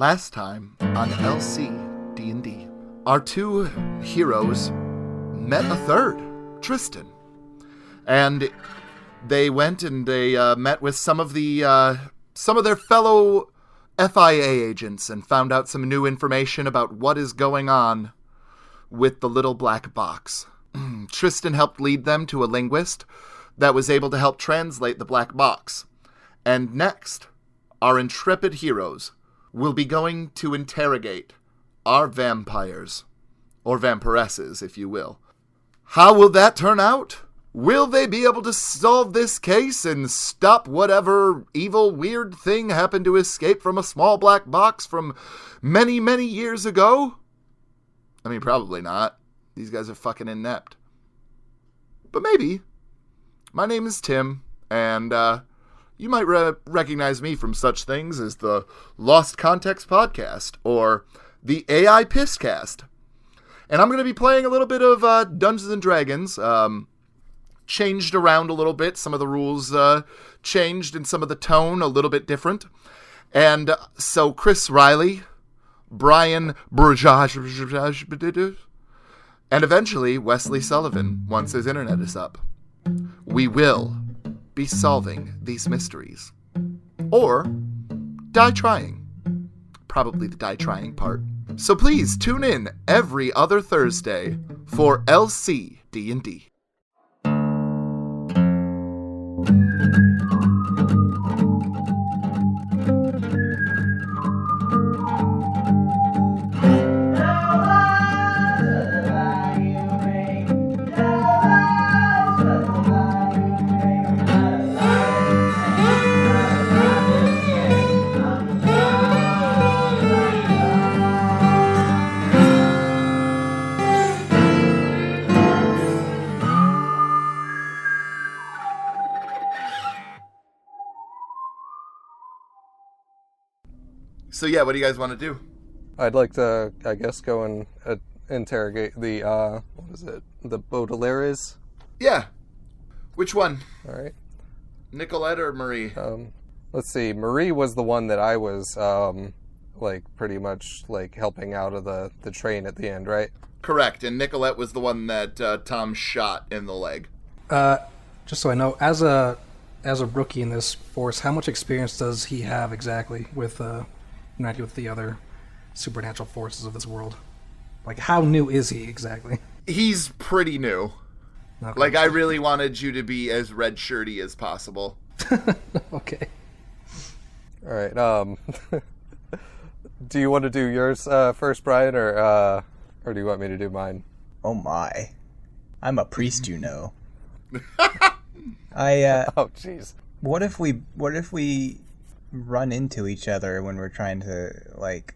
Last time on LC D&D, our two heroes met a third, Tristan. And they went and they met with some of their fellow FIA agents and found out some new information about what is going on with the little black box. Tristan helped lead them to a linguist that was able to help translate the black box. And next, our intrepid heroes will be going to interrogate our vampires, or vampiresses, if you will. How will that turn out? Will they be able to solve this case and stop whatever evil, weird thing happened to escape from a small black box from many, many years ago? I mean, probably not. These guys are fucking inept. But maybe. My name is Tim, and you might recognize me from such things as the Lost Context podcast or the AI Pisscast. And I'm going to be playing a little bit of Dungeons & Dragons. Changed around a little bit. Some of the rules changed and some of the tone a little bit different. And so Chris Riley, Brian Burjaj, and eventually Wesley Sullivan, once his internet is up. We will be solving these mysteries. Or die trying. Probably the die trying part. So please tune in every other Thursday for LC D&D. So yeah, what do you guys want to do? I'd like to, I guess, go and interrogate the, what is it? The Baudelaires? Yeah. Which one? All right. Nicolette or Marie? Let's see. Marie was the one that I was, pretty much, helping out of the train at the end, right? Correct. And Nicolette was the one that Tom shot in the leg. Just so I know, as a rookie in this force, how much experience does he have exactly with interacting with the other supernatural forces of this world? Like, how new is he exactly? He's pretty new. Okay. I really wanted you to be as red shirty as possible. Okay. All right. Do you want to do yours first, Brian, or do you want me to do mine? Oh my, I'm a priest, you know. Oh jeez. What if we run into each other when we're trying to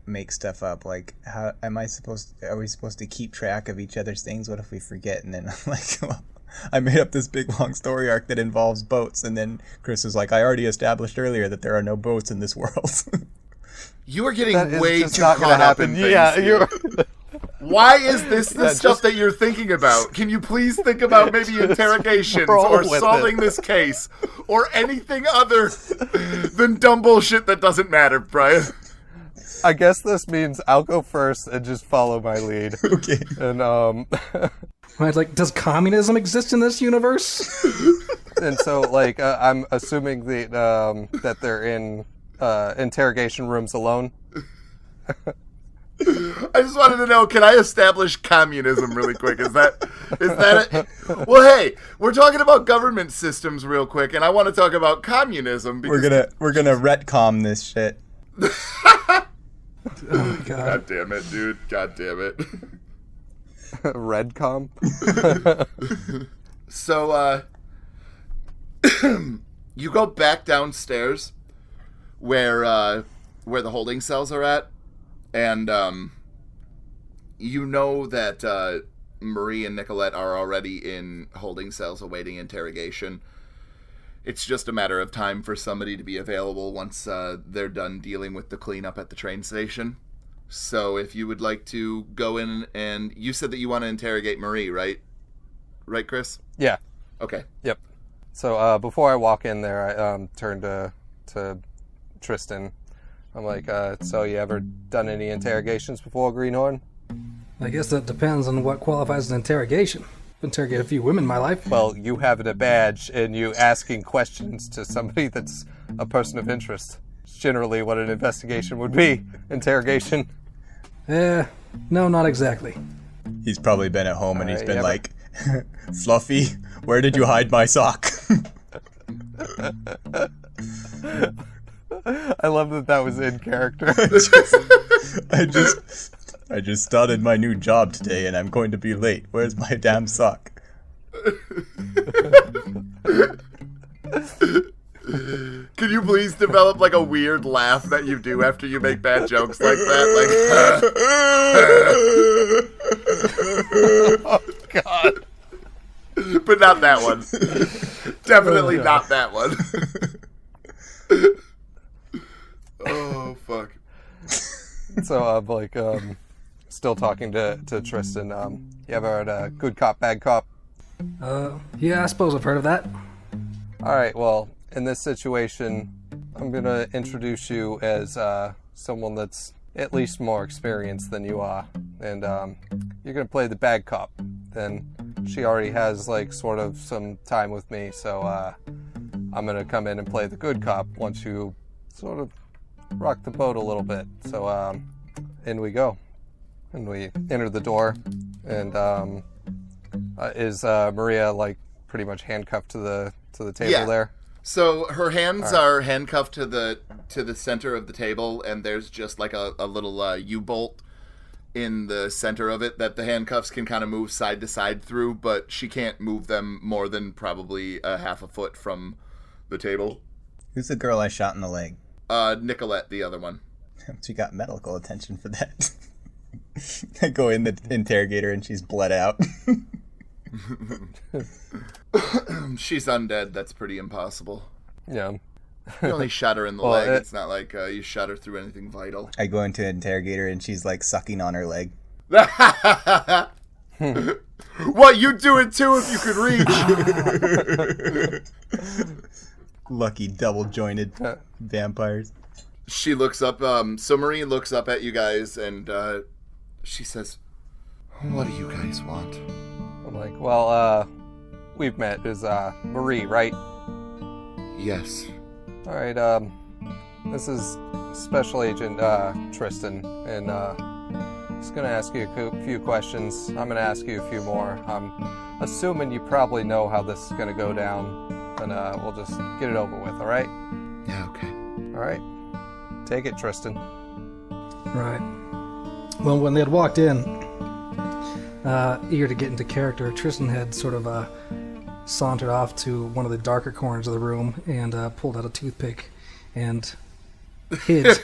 make stuff up? How are we supposed to keep track of each other's things? What if we forget and then I made up this big long story arc that involves boats, and then Chris was like, I already established earlier that there are no boats in this world. You are getting way too caught up in things. Yeah, you're Why is this the stuff that you're thinking about? Can you please think about maybe interrogations or solving this case or anything other than dumb bullshit that doesn't matter, Brian? I guess this means I'll go first and just follow my lead. Okay. And Right, does communism exist in this universe? And so I'm assuming that they're in interrogation rooms alone. I just wanted to know, can I establish communism really quick? Is that it? Well, hey, we're talking about government systems real quick, and I want to talk about communism. We're gonna retcom this shit. Oh my God. God damn it, dude. God damn it. Redcom. So, you go back downstairs where the holding cells are at. And you know that Marie and Nicolette are already in holding cells awaiting interrogation. It's just a matter of time for somebody to be available once they're done dealing with the cleanup at the train station. So if you would like to go in, and you said that you want to interrogate Marie, right? Right, Chris? Yeah. Okay. Yep. So before I walk in there, I turn to Tristan. I'm like, so you ever done any interrogations before, Greenhorn? I guess that depends on what qualifies as an interrogation. I've interrogated a few women in my life. Well, you having a badge and you asking questions to somebody that's a person of interest. It's generally what an investigation would be. Interrogation. No, not exactly. He's probably been at home and he's been yeah, like, Fluffy, where did you hide my sock? I love that was in character. I just started my new job today and I'm going to be late. Where's my damn sock? Can you please develop like a weird laugh that you do after you make bad jokes like that? Oh, God. But not that one. Definitely not that one. Oh, fuck. So I'm like, still talking to Tristan. You ever heard of Good Cop, Bad Cop? Yeah, I suppose I've heard of that. All right, well, in this situation, I'm going to introduce you as someone that's at least more experienced than you are. And you're going to play the bad cop. Then she already has, like, sort of some time with me, so I'm going to come in and play the good cop once you sort of rock the boat a little bit. So in we go. And we enter the door, and is Maria, like, pretty much handcuffed to the table there? So her hands are handcuffed to the center of the table, and there's just like a little U-bolt in the center of it that the handcuffs can kind of move side to side through, but she can't move them more than probably a half a foot from the table. Who's the girl I shot in the leg? Nicolette, the other one. She got medical attention for that. I go in the interrogator and she's bled out. She's undead. That's pretty impossible. Yeah. You only shot her in the leg. It's not like you shot her through anything vital. I go into an interrogator and she's like sucking on her leg. What, you do it too if you could reach. Lucky double-jointed vampires. She looks up, so Marie looks up at you guys and she says, "What do you guys want?" I'm like, well, we've met. Is Marie, right? Yes. All right, this is Special Agent Tristan, and he's going to ask you a few questions. I'm going to ask you a few more. I'm assuming you probably know how this is going to go down, and we'll just get it over with, all right? Yeah, okay. All right. Take it, Tristan. Right. Well, when they had walked in, eager to get into character, Tristan had sort of sauntered off to one of the darker corners of the room and pulled out a toothpick and hid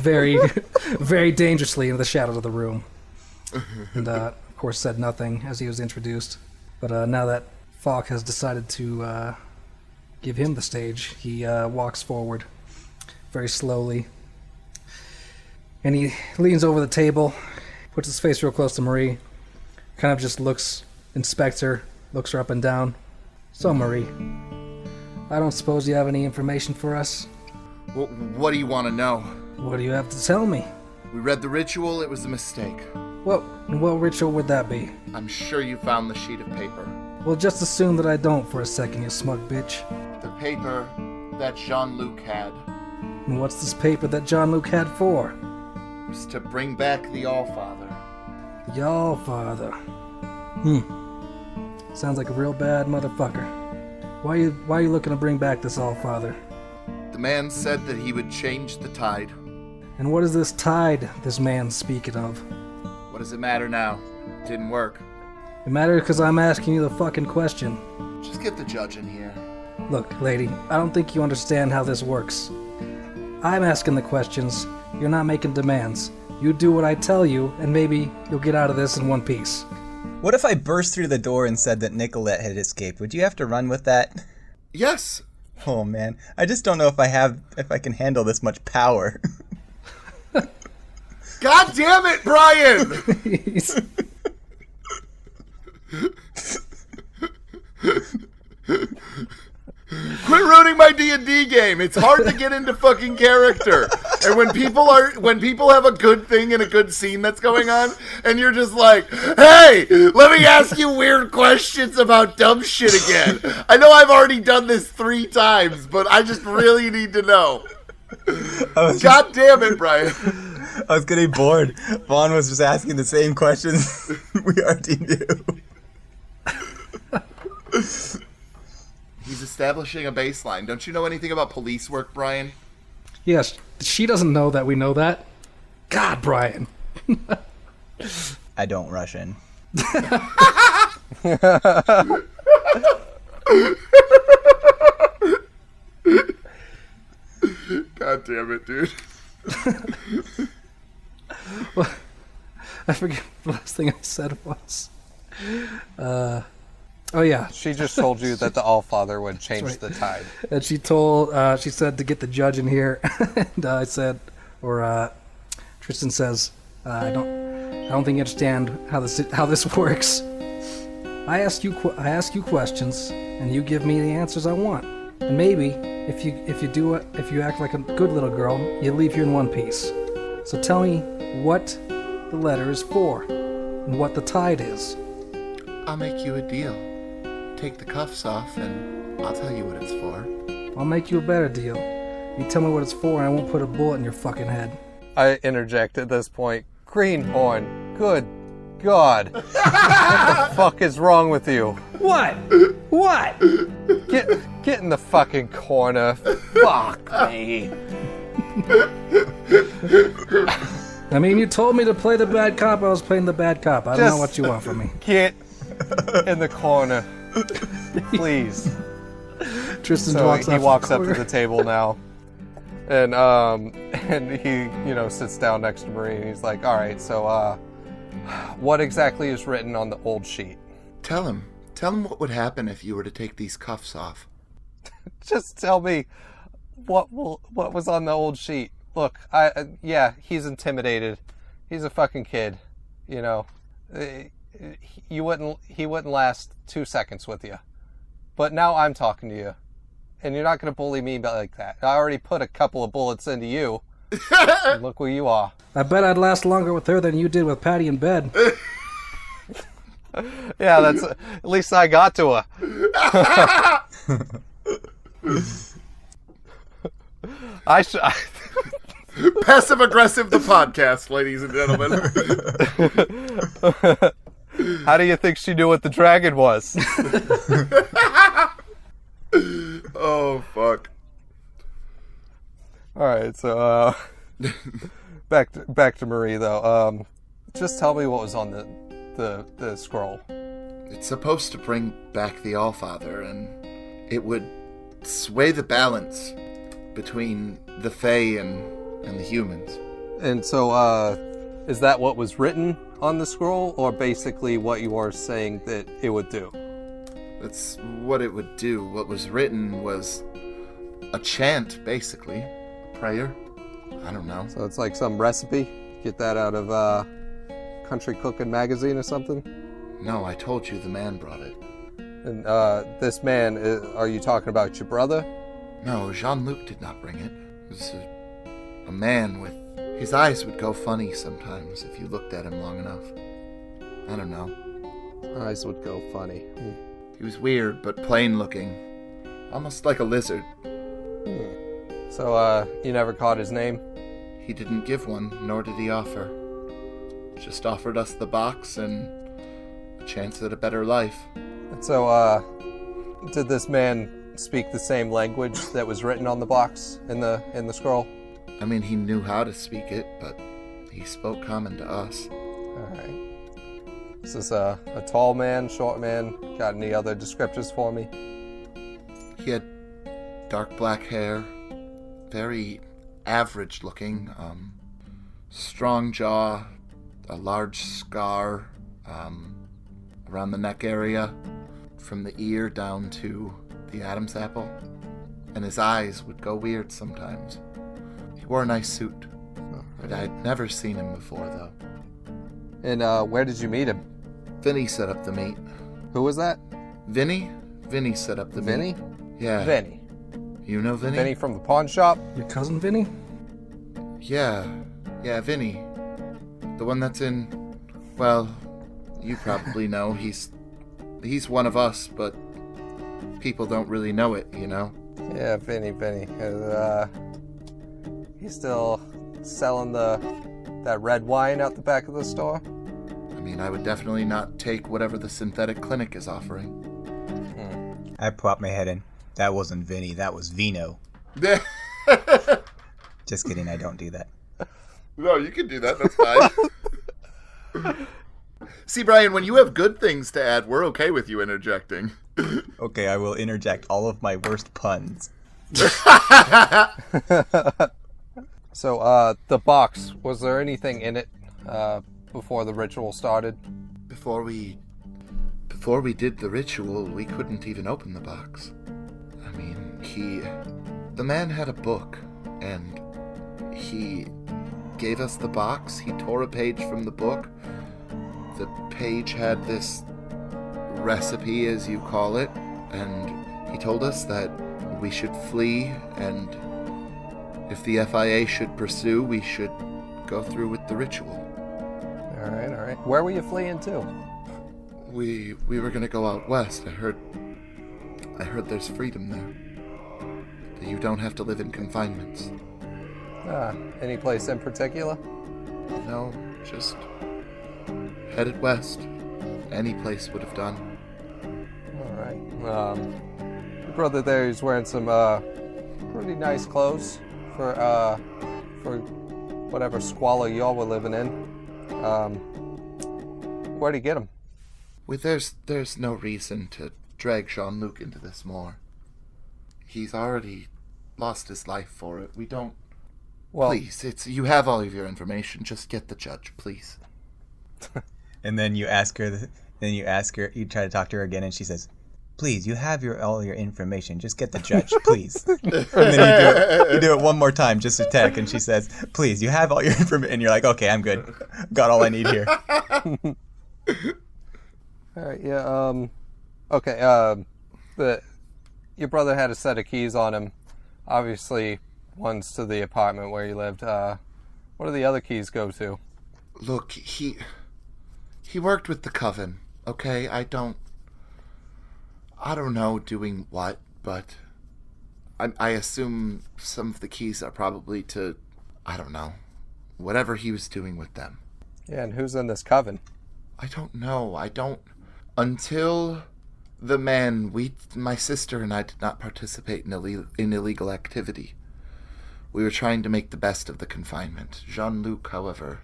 very, very dangerously into the shadows of the room. And, of course, said nothing as he was introduced. But now that Faulk has decided to give him the stage, he walks forward very slowly. And he leans over the table, puts his face real close to Marie, kind of just inspects her, looks her up and down. "So, Marie, I don't suppose you have any information for us?" What do you want to know? "What do you have to tell me?" We read the ritual. It was a mistake. What ritual would that be?" I'm sure you found the sheet of paper. "Well, just assume that I don't for a second, you smug bitch." The paper that Jean-Luc had "And what's this paper that Jean-Luc had for?" was to bring back the Allfather. "The Allfather. Sounds like a real bad motherfucker. Why are you looking to bring back this Allfather?" The man said that he would change the tide. "And what is this tide this man's speaking of?" What does it matter now? It didn't work. "It matters because I'm asking you the fucking question." Just get the judge in here. "Look, lady, I don't think you understand how this works. I'm asking the questions. You're not making demands. You do what I tell you, and maybe you'll get out of this in one piece." What if I burst through the door and said that Nicolette had escaped? Would you have to run with that? Yes. Oh man, I just don't know if I can handle this much power. God damn it, Brian! Quit ruining my D&D D&D game. It's hard to get into fucking character. And when people have a good thing and a good scene that's going on, and you're just like, hey, let me ask you weird questions about dumb shit again. I know I've already done this 3 times, but I just really need to know. God damn it, Brian. I was getting bored. Vaughn was just asking the same questions we already knew. He's establishing a baseline. Don't you know anything about police work, Brian? Yes, she doesn't know that we know that. God, Brian. I don't Russian. God damn it, dude. Well, I forget the last thing I said was. Oh yeah, She just told you that the Allfather would change right. the tide. and she said to get the judge in here, and I said, or Tristan says, I don't think you understand how this works. I ask you questions, and you give me the answers I want. And maybe if you act like a good little girl, you leave here in one piece. So tell me what the letter is for, and what the tide is. I'll make you a deal. Take the cuffs off, and I'll tell you what it's for. I'll make you a better deal. You tell me what it's for, and I won't put a bullet in your fucking head. I interject at this point. Greenhorn, good God. What the fuck is wrong with you? What? What? Get in the fucking corner. Fuck me. I mean, you told me to play the bad cop. I was playing the bad cop. I don't know Just- what you want from me. Get in the corner. Please. Tristan So walks he off walks the up to corner. the table now. And he, sits down next to Marie and he's like, all right, so what exactly is written on the old sheet? Tell him what would happen if you were to take these cuffs off. Just tell me what was on the old sheet. Look, he's intimidated. He's a fucking kid, He wouldn't last 2 seconds with you. But now I'm talking to you. And you're not going to bully me like that. I already put a couple of bullets into you. And look where you are. I bet I'd last longer with her than you did with Patty in bed. Yeah, that's at least I got to her. Passive Aggressive, the podcast, ladies and gentlemen. How do you think she knew what the dragon was? Oh, fuck. All right, so back to Marie though. Just tell me what was on the scroll. It's supposed to bring back the Allfather, and it would sway the balance between the Fae and the humans. And so, is that what was written on the scroll, or basically what you are saying that it would do? That's what it would do. What was written was a chant, basically. A prayer. I don't know. So it's like some recipe? Get that out of Country Cooking magazine or something? No, I told you the man brought it. And this man, are you talking about your brother? No, Jean-Luc did not bring it. It was a man with... His eyes would go funny sometimes if you looked at him long enough. I don't know. Eyes would go funny. He was weird, but plain looking. Almost like a lizard. So, you never caught his name? He didn't give one, nor did he offer. Just offered us the box and a chance at a better life. And so, did this man speak the same language that was written on the box in the scroll? I mean, he knew how to speak it, but he spoke common to us. Alright. Is this a tall man, short man? Got any other descriptors for me? He had dark black hair, very average looking, strong jaw, a large scar around the neck area, from the ear down to the Adam's apple, and his eyes would go weird sometimes. He wore a nice suit, but I'd never seen him before, though. And where did you meet him? Vinny set up the meet. Who was that? Vinny? Vinny set up the Vinny? meet. Yeah. Vinny. You know Vinny? Vinny from the pawn shop? Your cousin Vinny? Yeah, Vinny. The one that's in... Well, you probably know. He's one of us, but people don't really know it, you know? Yeah, Vinny. He's still selling that red wine out the back of the store? I mean, I would definitely not take whatever the synthetic clinic is offering. I popped my head in. That wasn't Vinny, that was Vino. Just kidding, I don't do that. No, you can do that. That's fine. See, Brian, when you have good things to add, we're okay with you interjecting. Okay, I will interject all of my worst puns. So, the box, was there anything in it before the ritual started? Before we did the ritual, we couldn't even open the box. I mean, the man had a book, and he gave us the box. He tore a page from the book. The page had this recipe, as you call it, and he told us that we should flee, and if the FIA should pursue, we should go through with the ritual. All right. Where were you fleeing to? We were gonna go out west. I heard there's freedom there. That you don't have to live in confinements. Any place in particular? No, just headed west. Any place would have done. All right. Your brother there, he's wearing some pretty nice clothes for whatever squalor y'all were living in. Where'd he get them? Well, there's no reason to drag Jean-Luc into this more. He's already lost his life for it. We don't... Well, please, you have all of your information. Just get the judge, please. And then you ask her, you try to talk to her again, and she says, please, you have all your information. Just get the judge, please. And then you do it one more time, just a tech, and she says, please, you have all your information. And you're like, okay, I'm good. Got all I need here. all right, yeah, okay, your brother had a set of keys on him. Obviously, one's to the apartment where you lived. What do the other keys go to? Look, he worked with the Coven, okay? I don't know doing what, but I assume some of the keys are probably to, I don't know, whatever he was doing with them. Yeah, and who's in this Coven? I don't know. Until the man, my sister and I did not participate in illegal activity. We were trying to make the best of the confinement. Jean-Luc, however...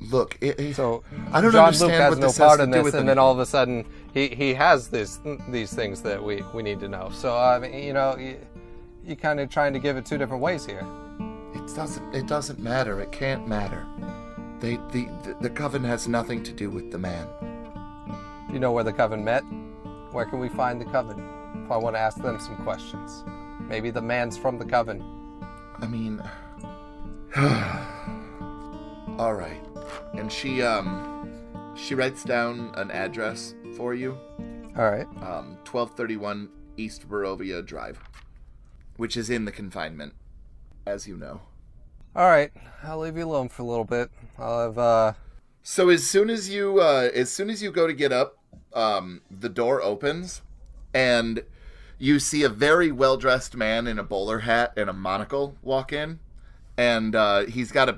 Look, so I don't Jean-Luc understand has what no this part has in to do this, with and then all of a sudden he has these things that we need to know. So I mean, you kind of trying to give it two different ways here. It doesn't matter. It can't matter. The Coven has nothing to do with the man. Do you know where the Coven met? Where can we find the Coven? If I want to ask them some questions. Maybe the man's from the Coven. I mean... All right. And she writes down an address for you. All right. 1231 East Barovia Drive, which is in the confinement, as you know. All right. I'll leave you alone for a little bit. I'll have So as soon as you go to get up, the door opens, and you see a very well-dressed man in a bowler hat and a monocle walk in. And he's got a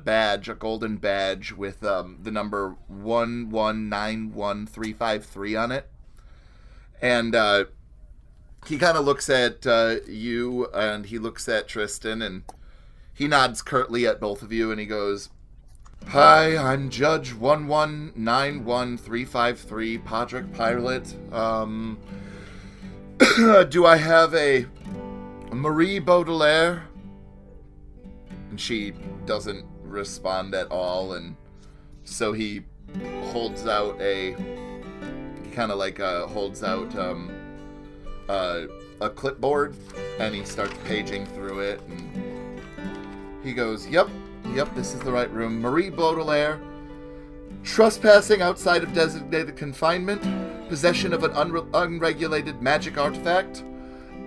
golden badge with the number 1191353 on it. And he kind of looks at you, and he looks at Tristan, and he nods curtly at both of you, and he goes, "Hi, I'm Judge 1191353, Podrick Pilot. Do I have a Marie Baudelaire?" And she doesn't respond at all, and so he holds out a clipboard, and he starts paging through it, and he goes, Yep, this is the right room. Marie Baudelaire, trespassing outside of designated confinement, possession of an unregulated magic artifact,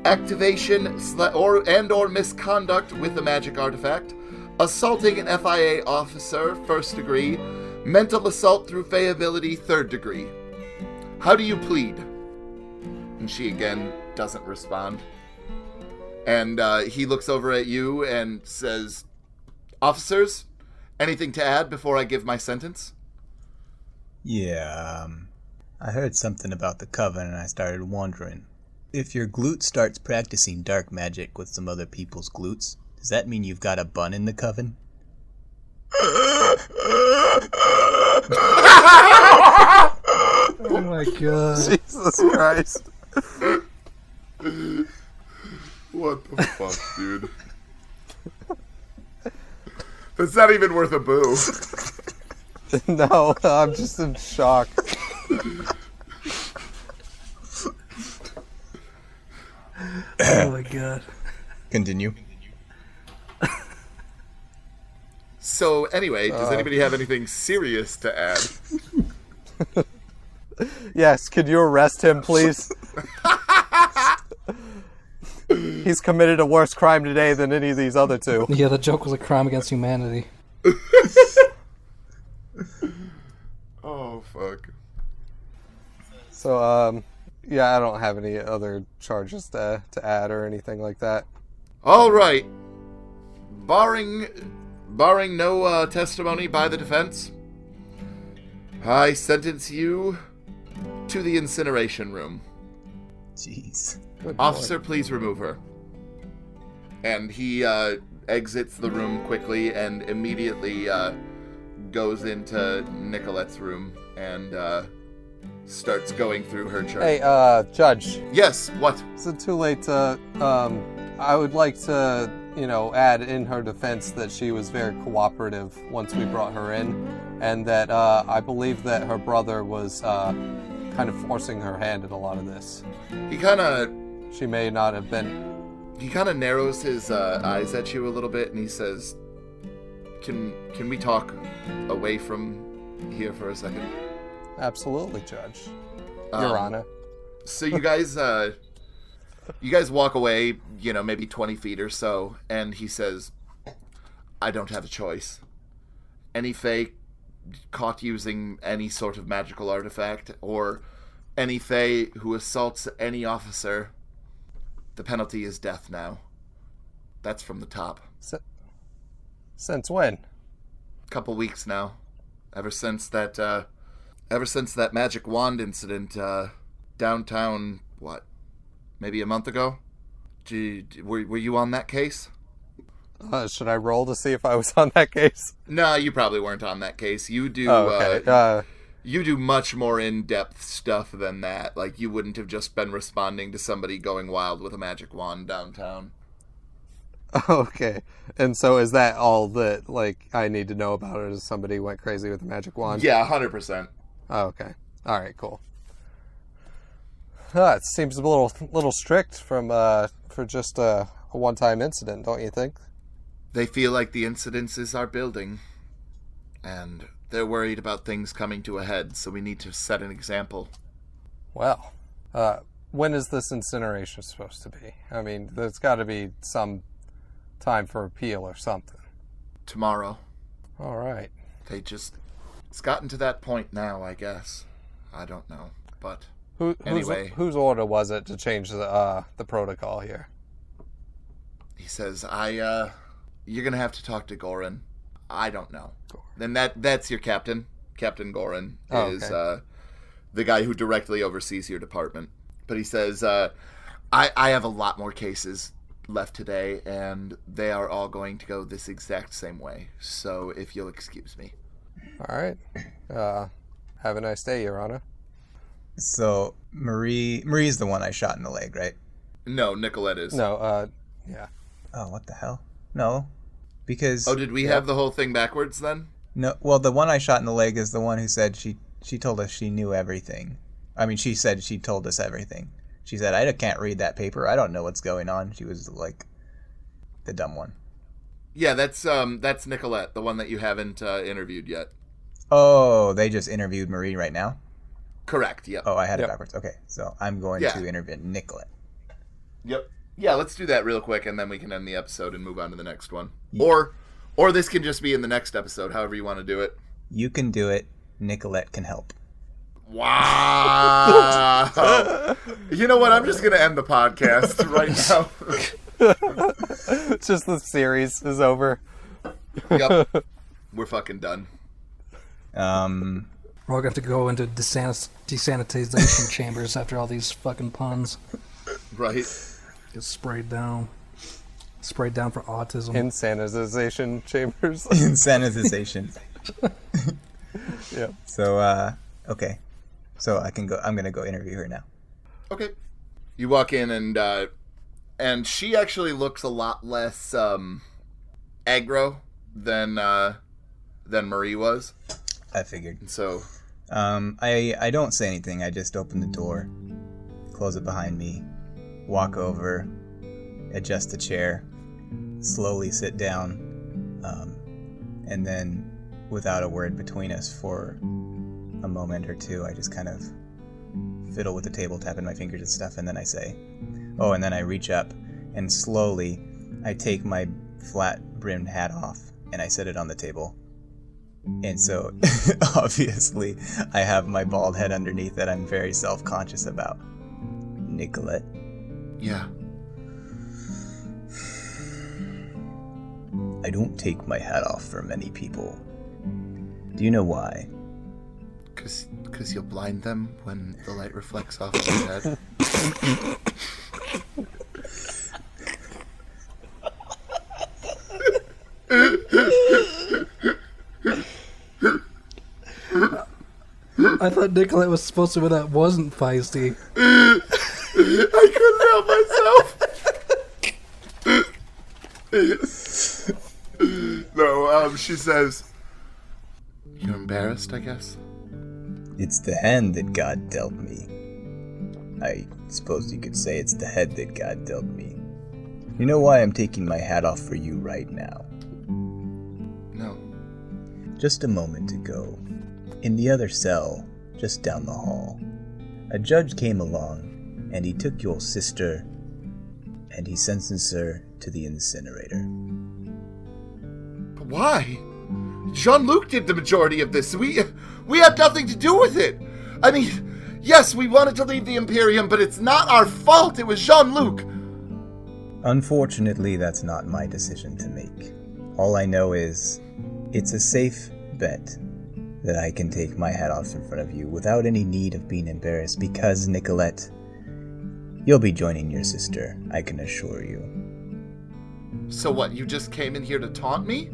activation or misconduct with a magic artifact, assaulting an FIA officer, 1st degree, mental assault through Fey ability, 3rd degree. How do you plead? And she again doesn't respond. And he looks over at you and says, "Officers, anything to add before I give my sentence?" Yeah, I heard something about the coven and I started wondering. If your glute starts practicing dark magic with some other people's glutes, does that mean you've got a bun in the coven? Oh my god. Jesus Christ. What the fuck, dude? That's not even worth a boo. No, I'm just in shock. Oh my god. Continue. So anyway, does anybody have anything serious to add? Yes, could you arrest him, please? He's committed a worse crime today than any of these other two. Yeah, the joke was a crime against humanity. Oh, fuck. So, yeah, I don't have any other charges to add or anything like that. All right. Barring no testimony by the defense, I sentence you to the incineration room. Jeez. Good Officer, Lord. please remove her. And he exits the room quickly and immediately goes into Nicolette's room and starts going through her chart. Hey, Judge, Yes, what? is it too late to, I would like to, add in her defense that she was very cooperative once we brought her in, and that I believe that her brother was kind of forcing her hand in a lot of this. He kind of narrows his eyes at you a little bit, and he says, "Can we talk away from here for a second?" Absolutely, Judge. Your Honor. So you guys walk away, maybe 20 feet or so, and he says, "I don't have a choice. Any Fae caught using any sort of magical artifact, or any Fae who assaults any officer, the penalty is death now." That's from the top. Since when? Couple weeks now. Ever since that magic wand incident downtown, maybe a month ago? Were you on that case? Should I roll to see if I was on that case? No, you probably weren't on that case. You do. Oh, okay. You do much more in-depth stuff than that. Like, you wouldn't have just been responding to somebody going wild with a magic wand downtown. Okay. And so is that all that, I need to know about it, is somebody went crazy with a magic wand? Yeah, 100%. Oh, okay. All right, cool. It seems a little strict for just a one-time incident, don't you think? They feel like the incidences are building, and they're worried about things coming to a head, so we need to set an example. Well, when is this incineration supposed to be? I mean, there's got to be some time for appeal or something. Tomorrow. All right. It's gotten to that point now, I guess. I don't know, but anyway. Whose order was it to change the protocol here? He says, you're gonna have to talk to Goran. I don't know. Then that's your captain. Captain Goran is the guy who directly oversees your department. But he says, I have a lot more cases left today, and they are all going to go this exact same way. So if you'll excuse me. All right. Have a nice day, Your Honor. So Marie's the one I shot in the leg, right? No, Nicolette is. No, yeah. Oh, what the hell? No, because did we have the whole thing backwards then? no. Well, the one I shot in the leg is the one who said she told us she knew everything. I mean, she said she told us everything. She said, "I can't read that paper. I don't know what's going on." She was like the dumb one. Yeah, that's Nicolette, the one that you haven't interviewed yet. Oh, they just interviewed Marie right now? Correct, yep. Oh, I had it Yep. backwards. Okay, so I'm going Yeah. to interview Nicolette. Yep. Yeah, let's do that real quick, and then we can end the episode and move on to the next one. Yeah. Or this can just be in the next episode, however you want to do it. You can do it. Nicolette can help. Wow. You know what? I'm just going to end the podcast right now. Just the series is over. Yep. We're fucking done. We're all going to have to go into desanitization chambers after all these fucking puns. Right. Get sprayed down. Sprayed down for autism. Insanitization chambers. Insanitization. Yeah. So, okay. So I'm going to go interview her now. Okay. You walk in and she actually looks a lot less aggro than Marie was. I figured. So I don't say anything. I just open the door, close it behind me, walk over, adjust the chair, slowly sit down, and then without a word between us for a moment or two, I just kind of fiddle with the table, tapping my fingers and stuff, and then I say, and then I reach up and slowly I take my flat brimmed hat off and I set it on the table. And so, obviously, I have my bald head underneath that I'm very self-conscious about. Nicolette? Yeah. I don't take my hat off for many people. Do you know why? Because you'll blind them when the light reflects off of your head. I thought Nicolette was supposed to be that wasn't feisty. I couldn't help myself. No, she says, "You're embarrassed, I guess?" It's the hand that God dealt me. I suppose you could say it's the head that God dealt me. You know why I'm taking my hat off for you right now? No. Just a moment ago, in the other cell, just down the hall, a judge came along, and he took your sister, and he sentenced her to the incinerator. Why? Jean-Luc did the majority of this. We had nothing to do with it. I mean, yes, we wanted to leave the Imperium, but it's not our fault. It was Jean-Luc. Unfortunately, that's not my decision to make. All I know is, it's a safe bet that I can take my hat off in front of you without any need of being embarrassed because, Nicolette, you'll be joining your sister, I can assure you. So what, you just came in here to taunt me?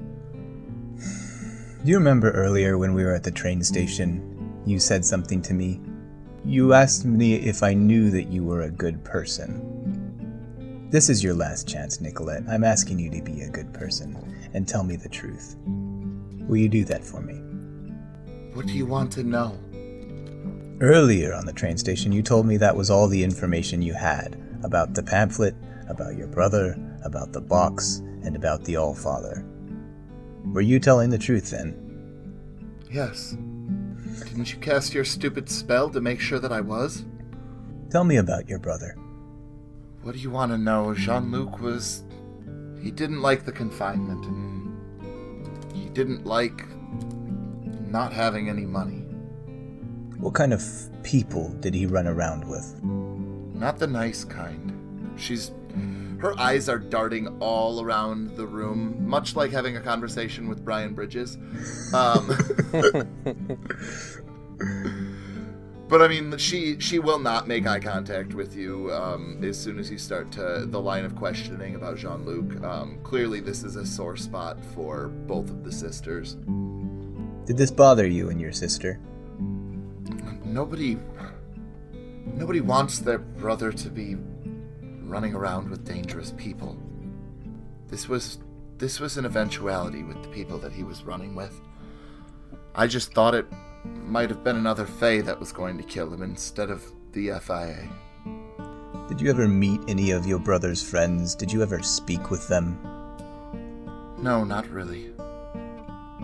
Do you remember earlier when we were at the train station, you said something to me? You asked me if I knew that you were a good person. This is your last chance, Nicolette. I'm asking you to be a good person and tell me the truth. Will you do that for me? What do you want to know? Earlier on the train station, you told me that was all the information you had about the pamphlet, about your brother, about the box, and about the All-Father. Were you telling the truth then? Yes. Didn't you cast your stupid spell to make sure that I was? Tell me about your brother. What do you want to know? Jean-Luc he didn't like the confinement, and he didn't like not having any money. What kind of people did he run around with? Not the nice kind. Her eyes are darting all around the room, much like having a conversation with Brian Bridges. But I mean, she will not make eye contact with you as soon as you start the line of questioning about Jean-Luc. Clearly, this is a sore spot for both of the sisters. Did this bother you and your sister? Nobody wants their brother to be running around with dangerous people. This was an eventuality with the people that he was running with. I just thought it might have been another Fae that was going to kill him instead of the FIA. Did you ever meet any of your brother's friends? Did you ever speak with them? No, not really.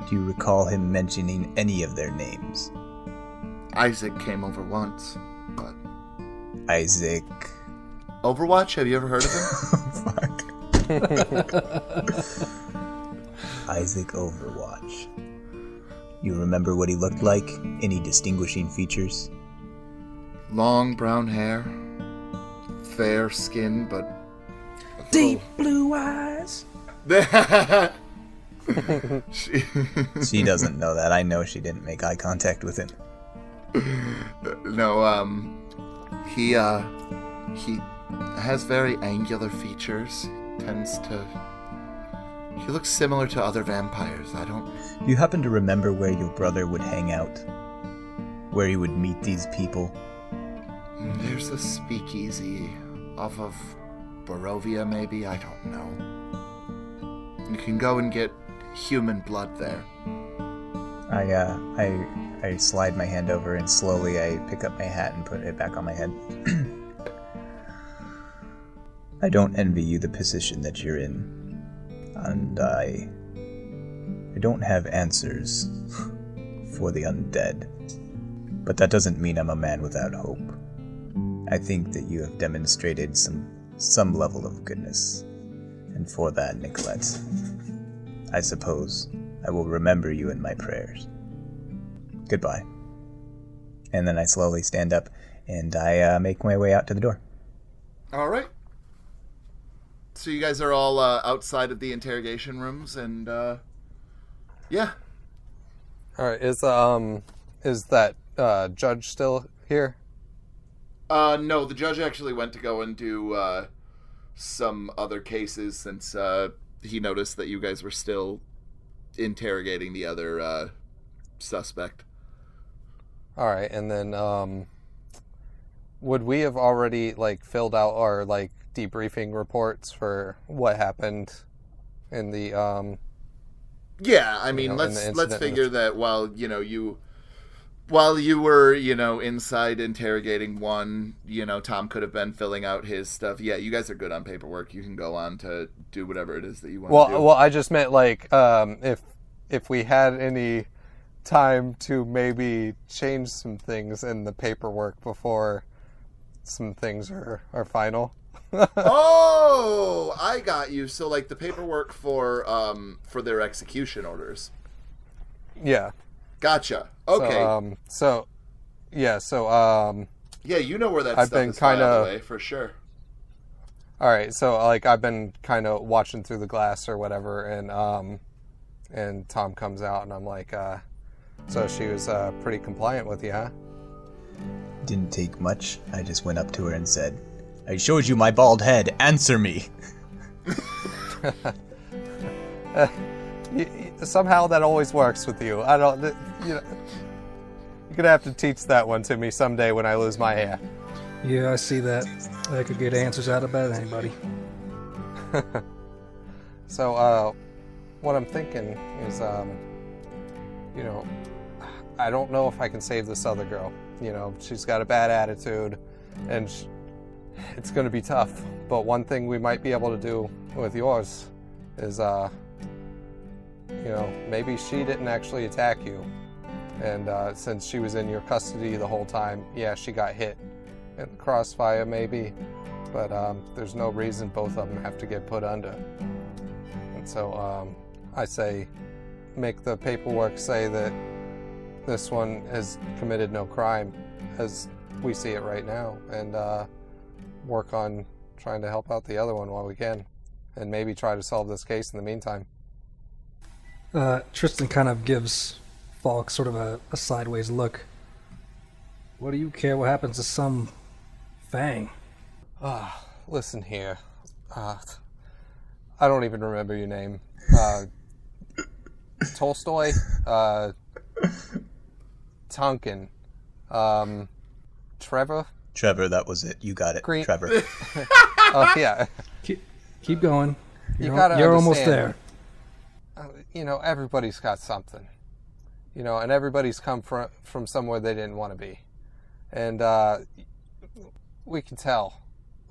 Do you recall him mentioning any of their names? Isaac came over once, but... Isaac... Overwatch? Have you ever heard of him? Fuck. Isaac Overwatch. You remember what he looked like? Any distinguishing features? Long brown hair, fair skin, but Deep blue eyes. She doesn't know that. I know she didn't make eye contact with him. No, he has very angular features. He looks similar to other vampires. Do you happen to remember where your brother would hang out? Where he would meet these people? There's a speakeasy off of Barovia, maybe? I don't know. You can go and get human blood there. I slide my hand over and slowly I pick up my hat and put it back on my head. I don't envy you the position that you're in, and I don't have answers for the undead, but that doesn't mean I'm a man without hope. I think that you have demonstrated some level of goodness, and for that, Nicolette, I suppose I will remember you in my prayers. Goodbye. And then I slowly stand up and I make my way out to the door. All right. So you guys are all outside of the interrogation rooms, and yeah. All right. Is that judge still here? No, the judge actually went to go and do some other cases since he noticed that you guys were still interrogating the other suspect. All right, and then would we have already filled out our debriefing reports for what happened in the Yeah, I mean, let's figure that while you were inside interrogating one, Tom could have been filling out his stuff. Yeah, you guys are good on paperwork. You can go on to do whatever it is that you want to do. Well, I just meant if we had any time to maybe change some things in the paperwork before some things are final. Oh, I got you. So the paperwork for their execution orders. Yeah. Gotcha. Okay. Yeah, you know where that I've stuff been is filed away, for sure. All right, so I've been kind of watching through the glass or whatever, and Tom comes out, and I'm like, so she was pretty compliant with you, huh? Didn't take much. I just went up to her and said, I showed you my bald head. Answer me. Somehow that always works with you. I don't, you're gonna have to teach that one to me someday when I lose my hair. Yeah, I see that. I could get answers out about anybody. So, what I'm thinking is, I don't know if I can save this other girl. She's got a bad attitude, and it's going to be tough. But one thing we might be able to do with yours is, maybe she didn't actually attack you. And since she was in your custody the whole time, yeah, she got hit in the crossfire maybe. But there's no reason both of them have to get put under. And so I say make the paperwork say that this one has committed no crime as we see it right now, and work on trying to help out the other one while we can, and maybe try to solve this case in the meantime. Tristan kind of gives Faulk sort of a sideways look. What do you care what happens to some Fang? Listen here. I don't even remember your name. Tolstoy? Tonkin. Trevor? Trevor, that was it. You got it. Green. Trevor. Oh, yeah. Keep going. You're almost there. Everybody's got something. And everybody's come from somewhere they didn't want to be. And we can tell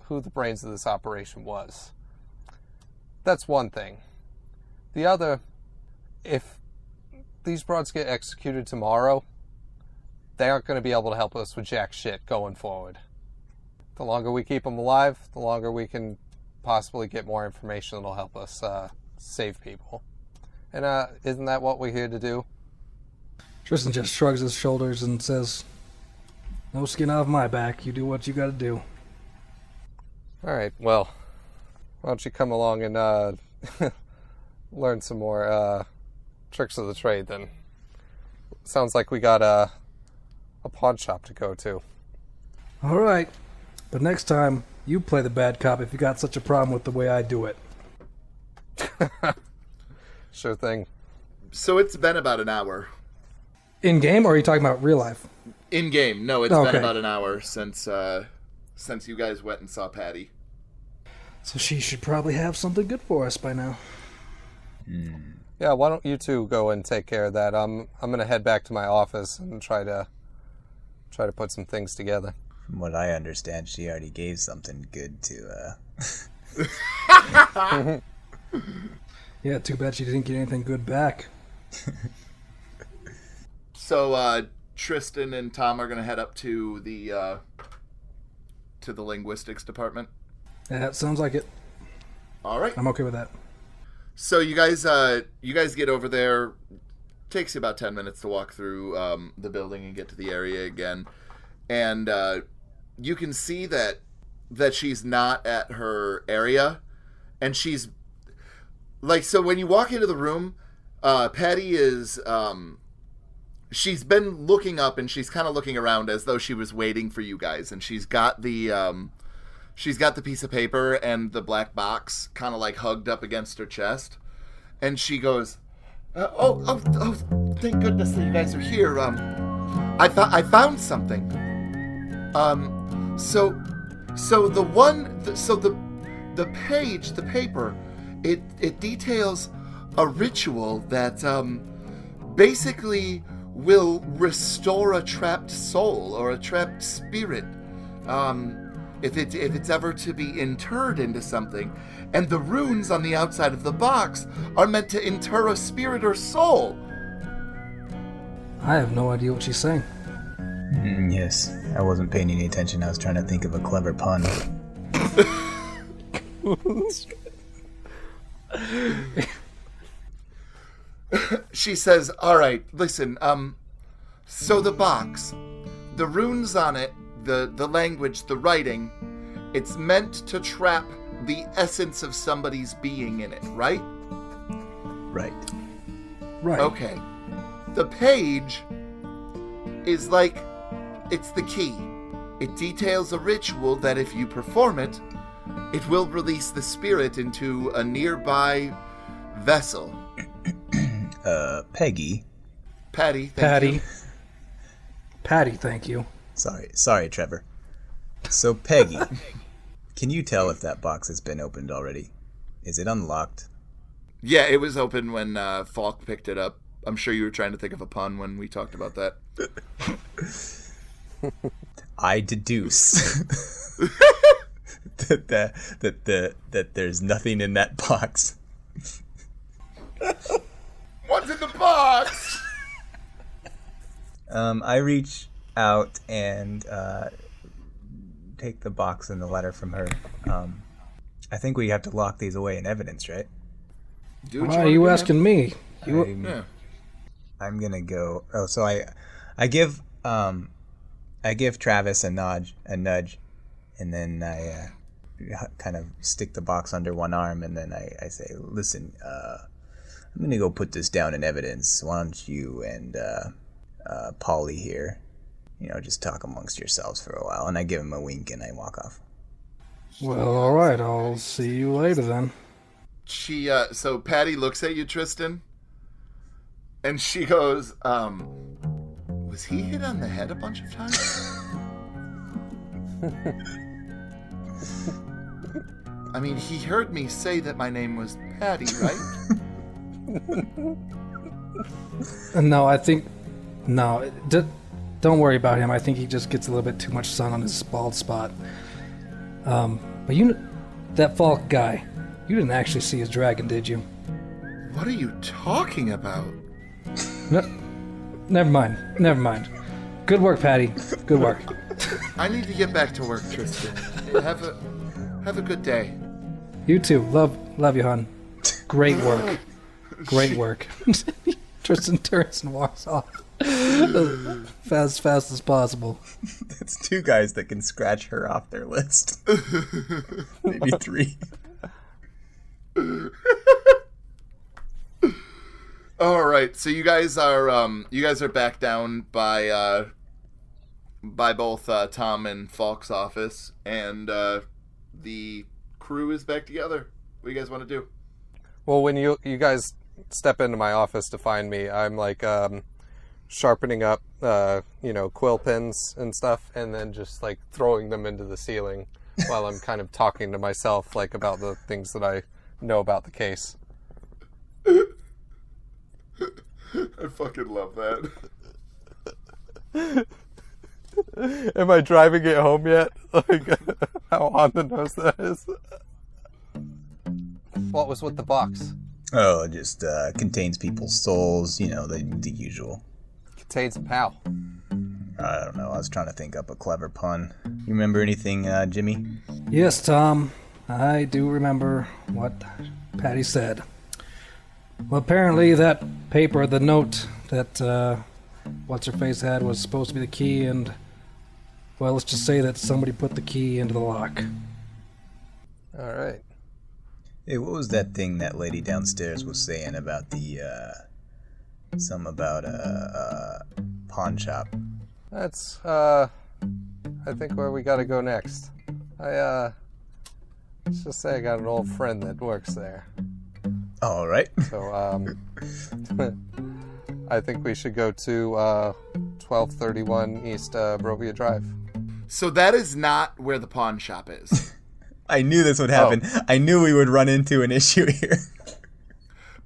who the brains of this operation was. That's one thing. The other, if these broads get executed tomorrow, they aren't going to be able to help us with jack shit going forward. The longer we keep them alive, the longer we can possibly get more information that'll help us save people. And isn't that what we're here to do? Tristan just shrugs his shoulders and says, "No skin off my back. You do what you gotta do." All right, well, why don't you come along and learn some more tricks of the trade then? Sounds like we got a pawn shop to go to. All right, but next time, you play the bad cop if you got such a problem with the way I do it. Sure thing. So it's been about an hour. In game, or are you talking about real life? In game, no, it's Okay. been about an hour since you guys went and saw Patty. So she should probably have something good for us by now. Yeah, why don't you two go and take care of that? I'm gonna head back to my office and try to put some things together. From what I understand, she already gave something good to, Yeah, too bad she didn't get anything good back. So Tristan and Tom are going to head up to the linguistics department. Yeah, that sounds like it. All right. I'm okay with that. So you guys get over there. Takes you about 10 minutes to walk through the building and get to the area again, and you can see that she's not at her area, and she's like, so when you walk into the room, Patty is she's been looking up and she's kind of looking around as though she was waiting for you guys, and she's got the piece of paper and the black box kind of like hugged up against her chest, and she goes, oh, thank goodness that you guys are here. I found something. So the page, the paper, it details a ritual that basically will restore a trapped soul or a trapped spirit. If it's ever to be interred into something, and the runes on the outside of the box are meant to inter a spirit or soul. I have no idea what she's saying. Yes, I wasn't paying any attention. I was trying to think of a clever pun. She says, all right, listen, so the box, the runes on it, the language, the writing, it's meant to trap the essence of somebody's being in it, right? Right. Right. Okay. The page is like, it's the key. It details a ritual that if you perform it, it will release the spirit into a nearby vessel. Peggy. Patty, thank Patty. you. Patty, thank you. Sorry, Trevor. So, Peggy, can you tell if that box has been opened already? Is it unlocked? Yeah, it was open when Faulk picked it up. I'm sure you were trying to think of a pun when we talked about that. I deduce that there's nothing in that box. What's in the box? I reach out and take the box and the letter from her. I think we have to lock these away in evidence, right? Why are you asking me? I'm gonna go. Oh, so I give Travis a nudge, and then I kind of stick the box under one arm, and then I say, "Listen, I'm gonna go put this down in evidence. Why don't you and Polly here, just talk amongst yourselves for a while?" And I give him a wink and I walk off. Well, all right. I'll see you later then. So Patty looks at you, Tristan, and she goes, was he hit on the head a bunch of times? I mean, he heard me say that my name was Patty, right? No, I think... No, don't worry about him. I think he just gets a little bit too much sun on his bald spot. But that Faulk guy, you didn't actually see his dragon, did you? What are you talking about? No, never mind. Good work, Patty. Good work. I need to get back to work, Tristan. Have a good day. You too. Love you, hon. Great work. Great work. Tristan turns and walks off. Fast as possible. That's 2 guys that can scratch her off their list. Maybe 3. All right, so you guys are back down by both Tom and Faulk's office, and the crew is back together. What do you guys want to do? Well, when you guys step into my office to find me, I'm like sharpening up, quill pens and stuff, and then just like throwing them into the ceiling while I'm kind of talking to myself, like about the things that I know about the case. I fucking love that. Am I driving it home yet? Like, how on the nose that is? What was with the box? Oh, it just contains people's souls, the usual. Contains a pal. I don't know, I was trying to think up a clever pun. You remember anything, Jimmy? Yes, Tom. I do remember what Patty said. Well, apparently that paper, the note that What's-Her-Face had was supposed to be the key, and, well, let's just say that somebody put the key into the lock. All right. Hey, what was that thing that lady downstairs was saying about about a pawn shop? That's, I think where we gotta go next. Let's just say I got an old friend that works there. All right. So, I think we should go to 1231 East Brovia Drive. So that is not where the pawn shop is. I knew this would happen. I knew we would run into an issue here.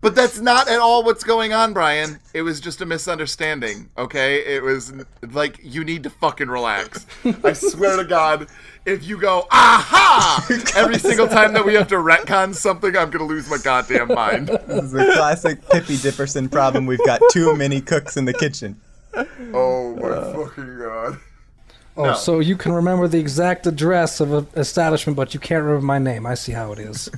But that's not at all what's going on, Brian. It was just a misunderstanding, okay? It was like, you need to fucking relax. I swear to God, if you go, aha! Every single time that we have to retcon something, I'm going to lose my goddamn mind. This is a classic Pippi Dipperson problem. We've got too many cooks in the kitchen. Oh my fucking God. Oh, No. So you can remember the exact address of an establishment, but you can't remember my name. I see how it is.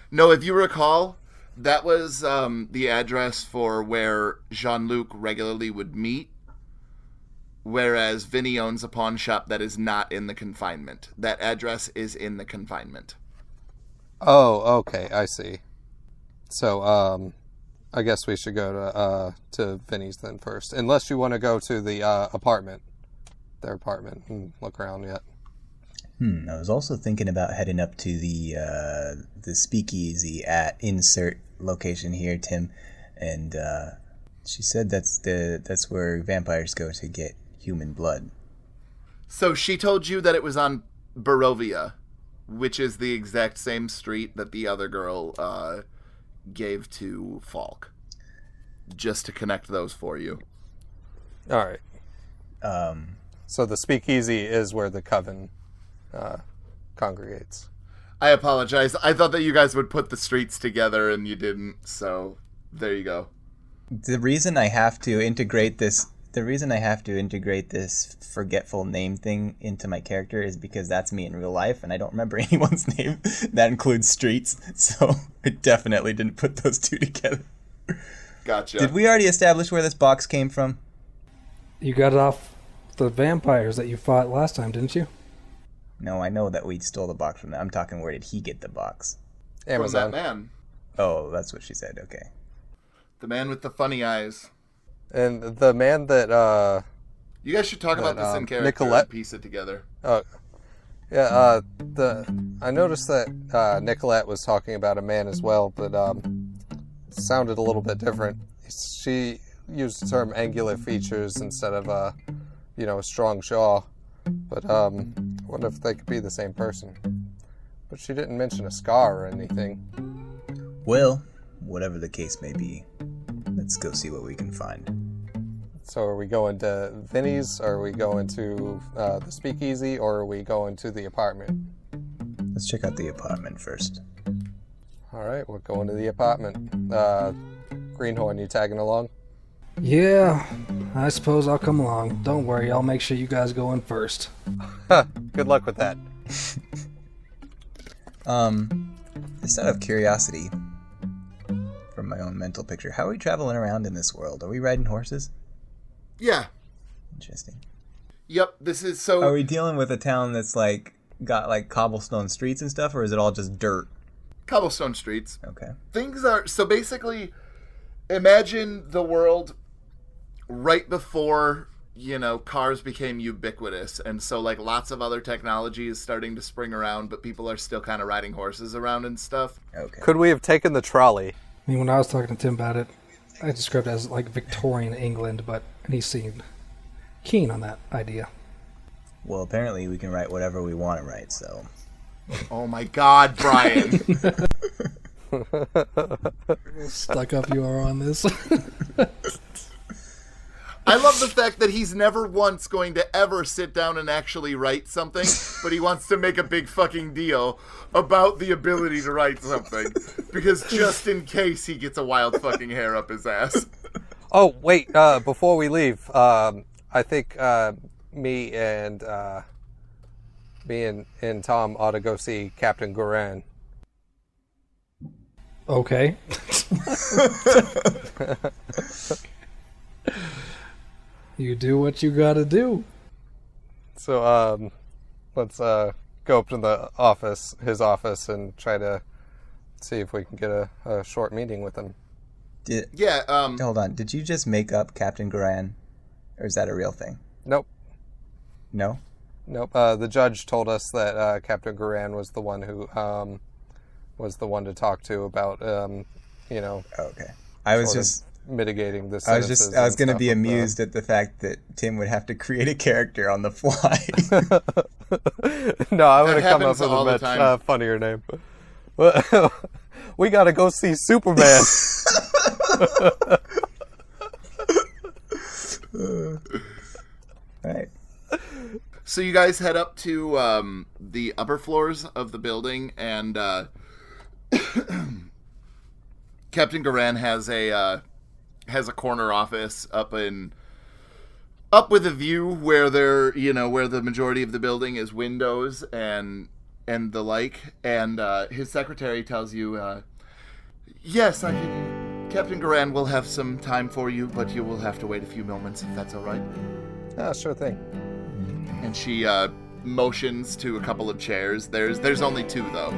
No, if you recall, that was the address for where Jean-Luc regularly would meet, whereas Vinny owns a pawn shop that is not in the confinement. That address is in the confinement. Oh, okay, I see. So, I guess we should go to Vinny's then first, unless you want to go to the their apartment, and look around yet. I was also thinking about heading up to the speakeasy at insert location here, Tim, and she said that's where vampires go to get human blood. So she told you that it was on Barovia, which is the exact same street that the other girl gave to Faulk, just to connect those for you. All right. So the speakeasy is where the coven congregates. I apologize. I thought that you guys would put the streets together, and you didn't, so there you go. The reason I have to integrate this forgetful name thing into my character is because that's me in real life, and I don't remember anyone's name. That includes streets, so I definitely didn't put those two together. Gotcha. Did we already establish where this box came from? You got it off the vampires that you fought last time, didn't you? No, I know that we stole the box from them. I'm talking, where did he get the box? Amazon. From that man. Oh, that's what she said. Okay. The man with the funny eyes. And the man that You guys should talk about this in character Nicolette? and piece it together. I noticed that Nicolette was talking about a man as well, but it sounded a little bit different. She used the term angular features instead of a strong jaw. But I wonder if they could be the same person. But she didn't mention a scar or anything. Well, whatever the case may be, let's go see what we can find. So are we going to Vinny's, or are we going to the speakeasy, or are we going to the apartment? Let's check out the apartment first. All right, we're going to the apartment. Greenhorn, you tagging along? Yeah, I suppose I'll come along. Don't worry, I'll make sure you guys go in first. Good luck with that. Just out of curiosity, from my own mental picture, how are we traveling around in this world? Are we riding horses? Yeah. Interesting. Yep. This is so. Are we dealing with a town that's like got like cobblestone streets and stuff, or is it all just dirt? Cobblestone streets. Okay. Things are so basically. Imagine the world right before, cars became ubiquitous. And so, like, lots of other technology is starting to spring around, but people are still kind of riding horses around and stuff. Okay. Could we have taken the trolley? I mean, when I was talking to Tim about it, I described it as like Victorian England, and he seemed keen on that idea. Well, apparently we can write whatever we want to write, so. Oh my God, Brian. Stuck up you are on this. I love the fact that he's never once going to ever sit down and actually write something, but he wants to make a big fucking deal about the ability to write something. Because just in case he gets a wild fucking hair up his ass. Oh, wait, before we leave, I think me and Tom ought to go see Captain Goran. Okay. You do what you gotta do. So, let's go up to his office, and try to see if we can get a short meeting with him. Hold on. Did you just make up Captain Goran? Or is that a real thing? Nope. No? Nope. The judge told us that Captain Goran was the one who was the one to talk to about, Okay. I was just mitigating the I sentences. was going to be amused at the fact that Tim would have to create a character on the fly. No, I would have come up happens with all a the much time. funnier name. We got to go see Superman. Right. So you guys head up to the upper floors of the building, and Captain Goran has a corner office up with a view where where the majority of the building is windows and the like. And his secretary tells you, yes, Captain Goran will have some time for you, but you will have to wait a few moments if that's all right. Ah, sure thing. And she motions to a couple of chairs. There's only two, though.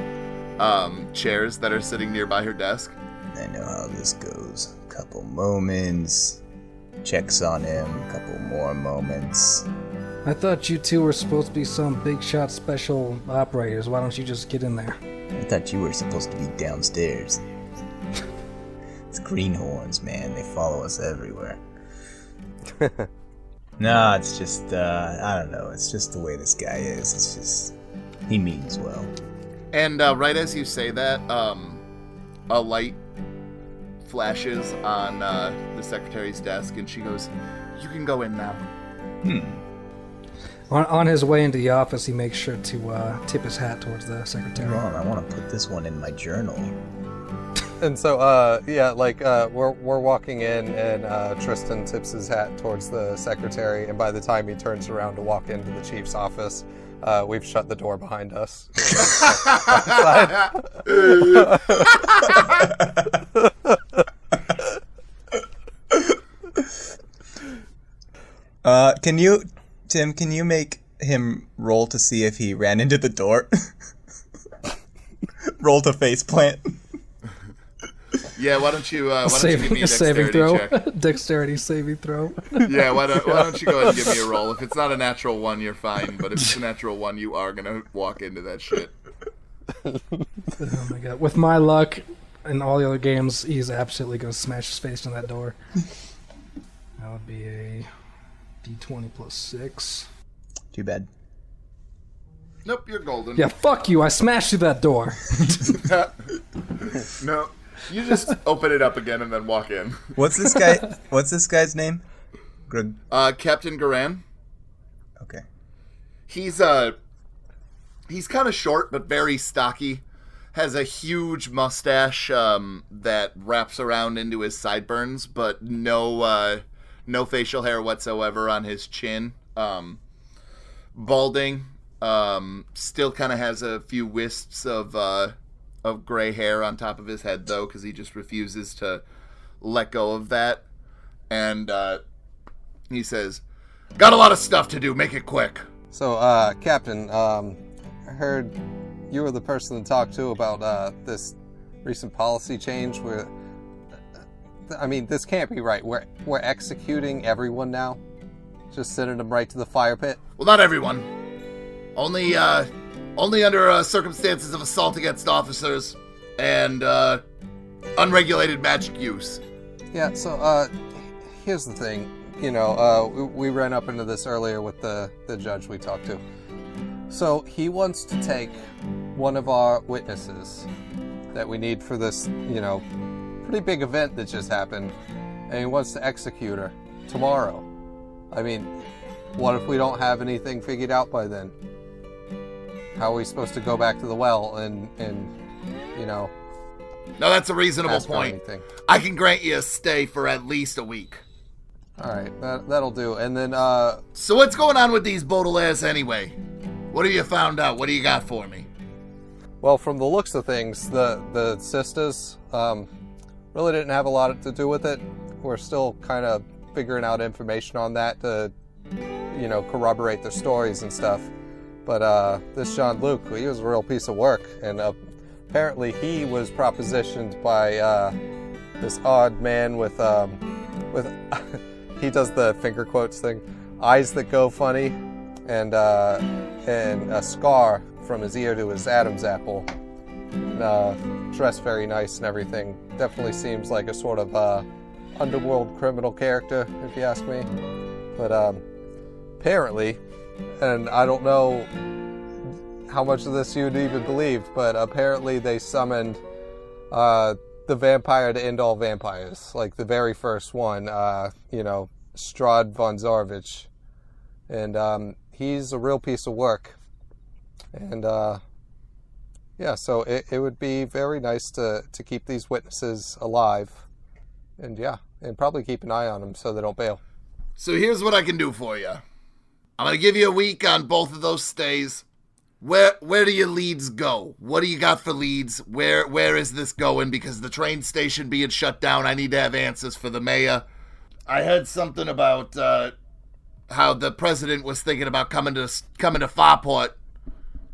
Chairs that are sitting nearby her desk. I know how this goes. Couple moments. Checks on him. Couple more moments. I thought you two were supposed to be some big shot special operators. Why don't you just get in there? I thought you were supposed to be downstairs. It's greenhorns, man. They follow us everywhere. Nah, it's just, I don't know. It's just the way this guy is. It's just, he means well. And right as you say that, a light flashes on the secretary's desk, and she goes, "You can go in now." On his way into the office, he makes sure to tip his hat towards the secretary. Hold on, I want to put this one in my journal. And so, we're walking in, and Tristan tips his hat towards the secretary, and by the time he turns around to walk into the chief's office, we've shut the door behind us. Tim, can you make him roll to see if he ran into the door? Roll to face plant. Yeah, why don't you give me a saving dexterity throw. check? Dexterity saving throw. Yeah, why don't you go ahead and give me a roll? If it's not a natural one, you're fine. But if it's a natural one, you are gonna walk into that shit. Oh my god! With my luck, in all the other games, he's absolutely gonna smash his face in that door. That would be a D20 plus 6. Too bad. Nope, you're golden. Yeah, fuck you! I smashed through that door. No, you just open it up again and then walk in. What's this guy's name? Captain Goran. Okay. He's kind of short but very stocky. Has a huge mustache that wraps around into his sideburns, but no no facial hair whatsoever on his chin, balding, still kind of has a few wisps of gray hair on top of his head, though, because he just refuses to let go of that. And he says, "Got a lot of stuff to do. Make it quick." So, Captain, I heard you were the person to talk to about this recent policy change where, I mean, this can't be right. We're executing everyone now? Just sending them right to the fire pit? Well, not everyone. Only under circumstances of assault against officers and unregulated magic use. Yeah, so, here's the thing. You know, we ran up into this earlier with the judge we talked to. So, he wants to take one of our witnesses that we need for this, you know, pretty big event that just happened, and he wants to execute her tomorrow. I mean, what if we don't have anything figured out by then? How are we supposed to go back to the well and you know... No, that's a reasonable ask for point. anything? I can grant you a stay for at least a week. Alright, that'll do. And then, So what's going on with these Baudelaires anyway? What have you found out? What do you got for me? well, from the looks of things, the sisters really didn't have a lot to do with it. We're still kind of figuring out information on that to, you know, corroborate their stories and stuff. But this Jean-Luc, he was a real piece of work, and apparently he was propositioned by this odd man with he does the finger quotes thing, eyes that go funny, and a scar from his ear to his Adam's apple. Dressed very nice and everything. Definitely seems like a sort of underworld criminal character, if you ask me. But apparently, and I don't know how much of this you'd even believe, but apparently they summoned the vampire to end all vampires, like the very first one, you know, Strahd von Zarvich. And he's a real piece of work. And yeah, so it would be very nice to keep these witnesses alive. And yeah, and probably keep an eye on them so they don't bail. So here's what I can do for you. I'm going to give you a week on both of those stays. Where do your leads go? What do you got for leads? Where is this going? Because the train station being shut down, I need to have answers for the mayor. I heard something about how the president was thinking about coming to Farport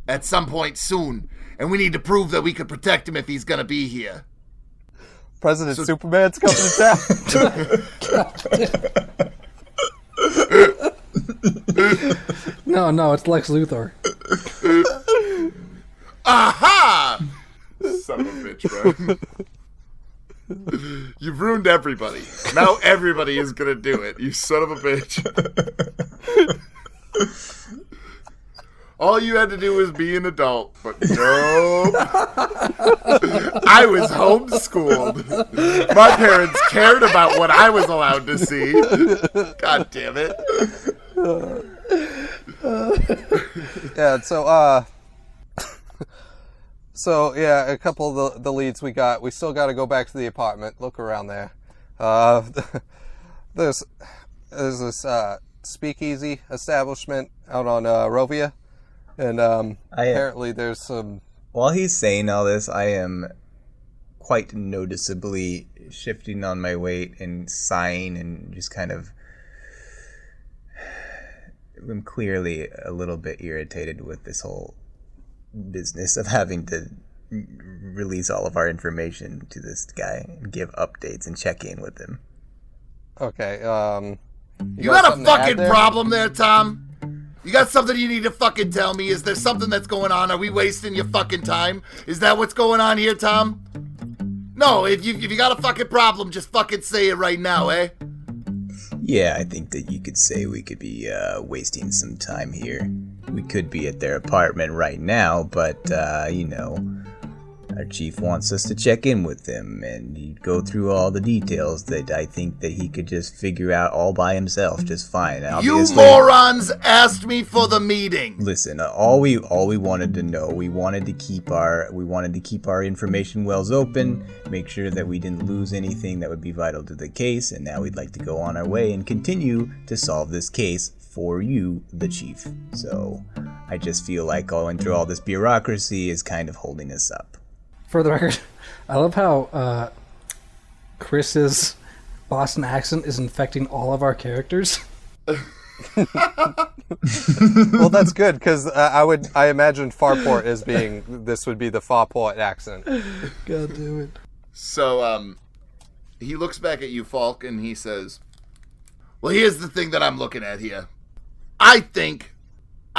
at some point soon, and we need to prove that we could protect him if he's going to be here. President Superman's coming to town. No, it's Lex Luthor. Aha! Son of a bitch, bro. You've ruined everybody. Now everybody is gonna do it. You son of a bitch. All you had to do was be an adult, but no. I was homeschooled. My parents cared about what I was allowed to see. God damn it. Yeah, so yeah, a couple of the leads we got. We still got to go back to the apartment. Look around there. There's this speakeasy establishment out on Rovia, and apparently there's some. While he's saying all this, I am quite noticeably shifting on my weight and sighing and just kind of. I'm clearly a little bit irritated with this whole business of having to release all of our information to this guy and give updates and check in with him. Okay, You got a fucking problem there, Tom? You got something you need to fucking tell me? Is there something that's going on? Are we wasting your fucking time? Is that what's going on here, Tom? No, if you got a fucking problem, just fucking say it right now, eh? Yeah, I think that you could say we could be wasting some time here. We could be at their apartment right now, but, you know, our chief wants us to check in with him, and he'd go through all the details that I think that he could just figure out all by himself just fine. You morons asked me for the meeting. Listen, all we wanted to know, we wanted to keep our information wells open, make sure that we didn't lose anything that would be vital to the case, and now we'd like to go on our way and continue to solve this case for you, the chief. So I just feel like going through all this bureaucracy is kind of holding us up. For the record, I love how Chris's Boston accent is infecting all of our characters. Well, that's good, because I imagine Farport as being, this would be the Farport accent. God damn it. So, he looks back at you, Faulk, and he says, well, here's the thing that I'm looking at here. I think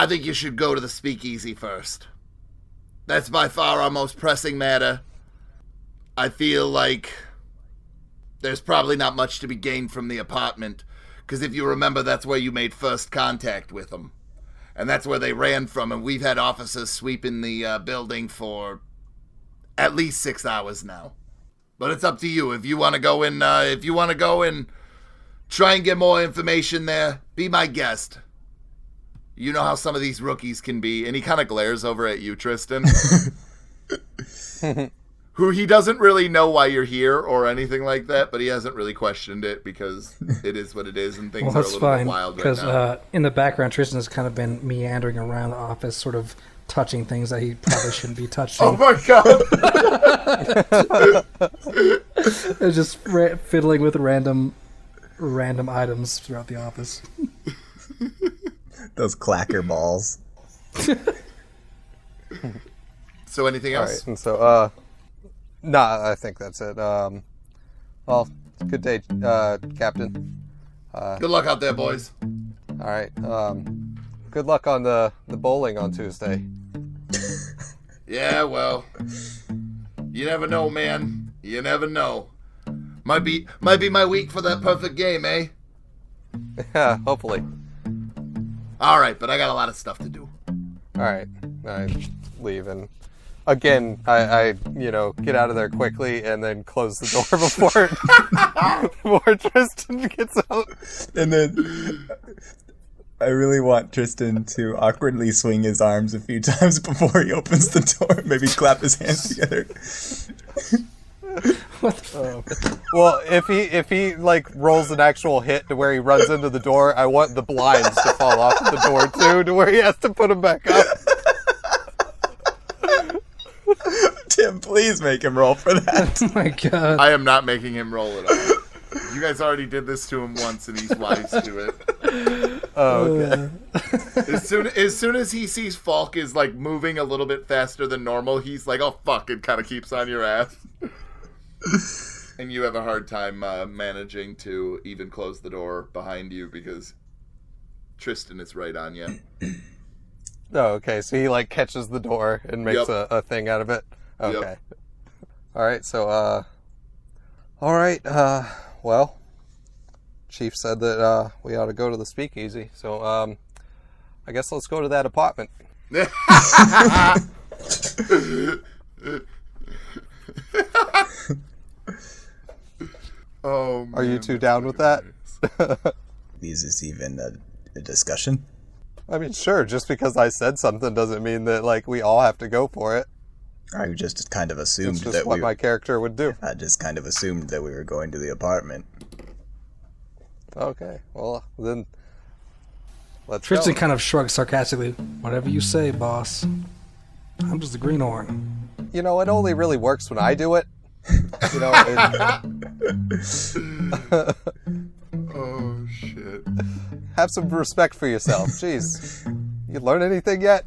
you should go to the speakeasy first. That's by far our most pressing matter. I feel like there's probably not much to be gained from the apartment, because if you remember, that's where you made first contact with them. And that's where they ran from, and we've had officers sweeping the building for at least 6 hours now. But it's up to you. If you want to go and try and get more information there, be my guest. You know how some of these rookies can be. And he kind of glares over at you, Tristan. Who he doesn't really know why you're here or anything like that, but he hasn't really questioned it because it is what it is and things are a little bit wild right now. Because in the background, Tristan has kind of been meandering around the office, sort of touching things that he probably shouldn't be touching. Oh my god! It's just fiddling with random items throughout the office. Those clacker balls. So anything else? All right, and so, I think that's it. Well, good day, Captain. Good luck out there, boys. All right. Good luck on the bowling on Tuesday. Yeah, well, you never know, man. You never know. Might be my week for that perfect game, eh? Yeah, hopefully. All right, but I got a lot of stuff to do. All right, I leave, and again, I get out of there quickly and then close the door before Tristan gets out. And then I really want Tristan to awkwardly swing his arms a few times before he opens the door. Maybe clap his hands together. What the fuck? Well, if he like rolls an actual hit to where he runs into the door, I want the blinds to fall off the door too, to where he has to put them back up. Tim, please make him roll for that. Oh my god. I am not making him roll it all. You guys already did this to him once, and he's wise to it. Oh, okay. As soon as he sees Faulk is like moving a little bit faster than normal, he's like, "Oh fuck!" and kind of keeps on your ass. And you have a hard time managing to even close the door behind you because Tristan is right on you. Oh, okay. So he like catches the door and makes a thing out of it. Okay. Yep. All right. So, all right. Well, Chief said that we ought to go to the speakeasy. So, I guess let's go to that apartment. Oh, man. Are you two down with that? Is this even a discussion? I mean, sure. Just because I said something doesn't mean that like we all have to go for it. I just kind of assumed It's just that what my character would do. I just kind of assumed that we were going to the apartment. Okay. Well, then let's Tristan go. kind of shrugs sarcastically. Whatever you say, boss. I'm just the greenhorn. You know, it only really works when I do it. You know. Oh shit! Have some respect for yourself. Jeez. You learn anything yet?